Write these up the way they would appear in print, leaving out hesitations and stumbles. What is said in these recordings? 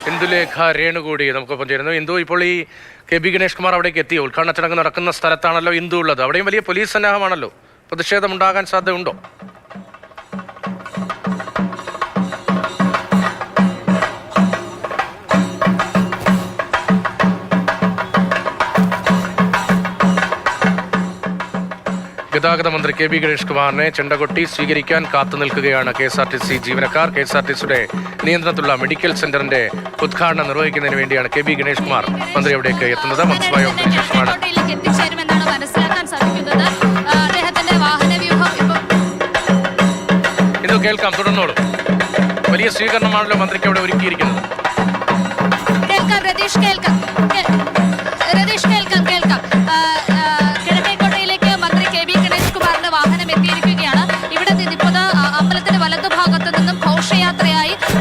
ഇന്ദുലേഖ രേണു കൂടി നമുക്കൊപ്പം ചേരുന്നു. ഇന്ദു, ഇപ്പോൾ ഈ കെ ബി ഗണേഷ് കുമാർ അവിടേക്ക് എത്തിയോ? ഉദ്ഘാടന ചടങ്ങ് നടക്കുന്ന സ്ഥലത്താണല്ലോ ഇന്ദു ഉള്ളത്. അവിടെയും വലിയ പോലീസ് സന്നാഹമാണല്ലോ. പ്രതിഷേധമുണ്ടാകാൻ സാധ്യതയുണ്ടോ? ഗതാഗത മന്ത്രി കെ ബി ഗണേഷ് കുമാറിനെ ചെണ്ടകൊട്ടി സ്വീകരിക്കാൻ കാത്തുനിൽക്കുകയാണ് KSRTC ജീവനക്കാർ. KSRTCയുടെ നിയന്ത്രണത്തിലുള്ള മെഡിക്കൽ സെന്ററിന്റെ ഉദ്ഘാടനം നിർവഹിക്കുന്നതിന് വേണ്ടിയാണ് കെ ബി ഗണേഷ് കുമാർ മന്ത്രി അവിടേക്ക് എത്തുന്നത്. മന്ത്രിസഭായോഗത്തിന് ശേഷമാണ് ഇത് കേൾക്കാം. തുടർന്നോളൂ. വലിയ സ്വീകരണമാണല്ലോ മന്ത്രിക്ക് അവിടെ ഒരുക്കിയിരിക്കുന്നത്.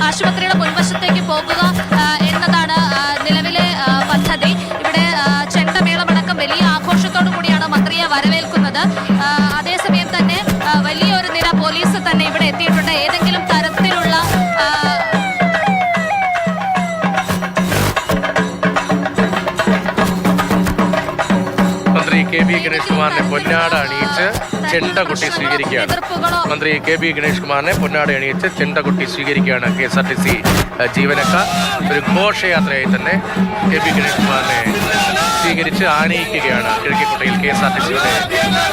ആശുപത്രിയുടെ മുൻവശത്തേക്ക് പോകുക എന്നതാണ് നിലവിലെ പദ്ധതി. ഇവിടെ ചെണ്ടമേളമടക്കം വലിയ ആഘോഷത്തോടു കൂടിയാണ് മന്ത്രിയെ വരവേൽക്കുന്നത്. അതേസമയം തന്നെ വലിയൊരു നിര പോലീസ് തന്നെ ഇവിടെ എത്തിയിട്ടുണ്ട്. ഏതെങ്കിലും തരത്തിലുള്ള മന്ത്രി കെ ബി ഗണേഷ് കുമാറിനെ പൊന്നാട അണിയിച്ച് ചെണ്ടകൊട്ടി സ്വീകരിക്കുകയാണ്. മന്ത്രി കെ ബി ഗണേഷ് കുമാറിനെ പൊന്നാട അണിയിച്ച് ചെണ്ടകൊട്ടി സ്വീകരിക്കുകയാണ് KSRTC ജീവനക്കാർ. ഒരു ഘോഷയാത്രയായി തന്നെ കെ ബി ഗണേഷ് കുമാറിനെ സ്വീകരിച്ച് ആനയിക്കുകയാണ് കിഴക്കേക്കോട്ടയിൽ KSRTCയുടെ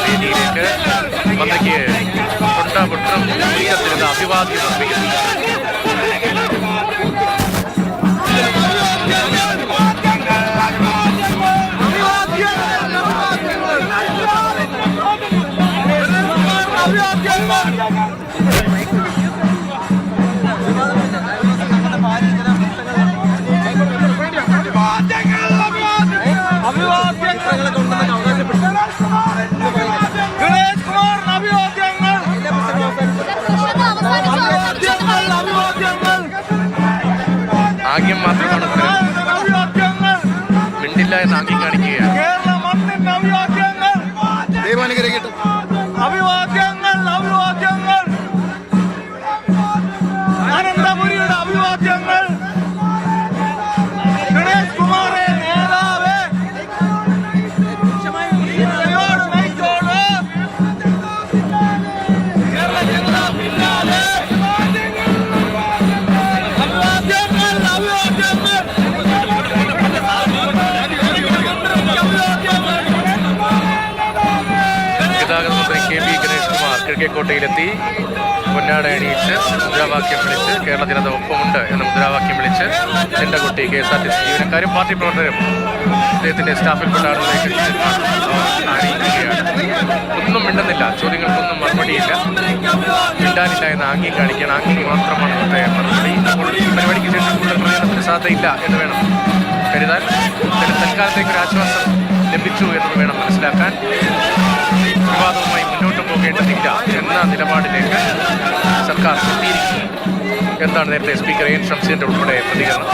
വേദിയിലേക്ക്. മന്ത്രിക്ക് കൊണ്ടാപുത്രം ഉയർത്തിരുന്ന അഭിവാദ്യം അർപ്പിക്കുന്നു. ആംഗ്യം മാത്രമാണ് മിണ്ടില്ല എന്ന് ആംഗ്യം കാണിക്കുകയാണ്. അഭിവാദ്യങ്ങൾ അഭിവാദ്യങ്ങൾ അനന്തപുരിയുടെ അഭിവാദ്യങ്ങൾ. ഗണേഷ് കുമാറെ നേതാവേ, നയിച്ചോട് ഗതാഗത മന്ത്രി കെ ബി ഗണേഷ് കുമാർ കിഴക്കേക്കോട്ടയിലെത്തി പൊന്നാട അണിയിച്ച് മുദ്രാവാക്യം വിളിച്ച് കേരള ജനത ഒപ്പമുണ്ട് എന്ന മുദ്രാവാക്യം വിളിച്ച് ചെണ്ടകൊട്ടി KSRTC ജീവനക്കാരും പാർട്ടി പ്രവർത്തകരും അദ്ദേഹത്തിന്റെ സ്റ്റാഫിൽപ്പെട്ട ആളുകളിലേക്ക് ആനയിക്കുകയാണ്. ഒന്നും മിണ്ടുന്നില്ല, ചോദ്യങ്ങൾക്കൊന്നും മറുപടിയില്ല, മിണ്ടാനില്ല എന്ന ആംഗ്യം കാണിക്കാൻ. ആംഗ്യം മാത്രമാണ് ഇന്നത്തെ മറുപടി. പരിപാടിക്ക് ശേഷം കൂടുതൽ പ്രയോജനത്തിന് സാധ്യതയില്ല എന്ന് വേണം കരുതാൻ. തൽക്കാലത്തേക്ക് ഒരു ആശ്വാസം ലഭിച്ചു എന്നത് വേണം മനസ്സിലാക്കാൻ. വിവാദവുമായി മുന്നോട്ട് പോകേണ്ടതില്ല എന്ന നിലപാടിലേക്ക് സർക്കാർ എത്തിയിരിക്കുന്നു എന്നാണ് നേരത്തെ സ്പീക്കർ AN ഷംസീറിന്റെ ഉൾപ്പെടെ പ്രതികരണം.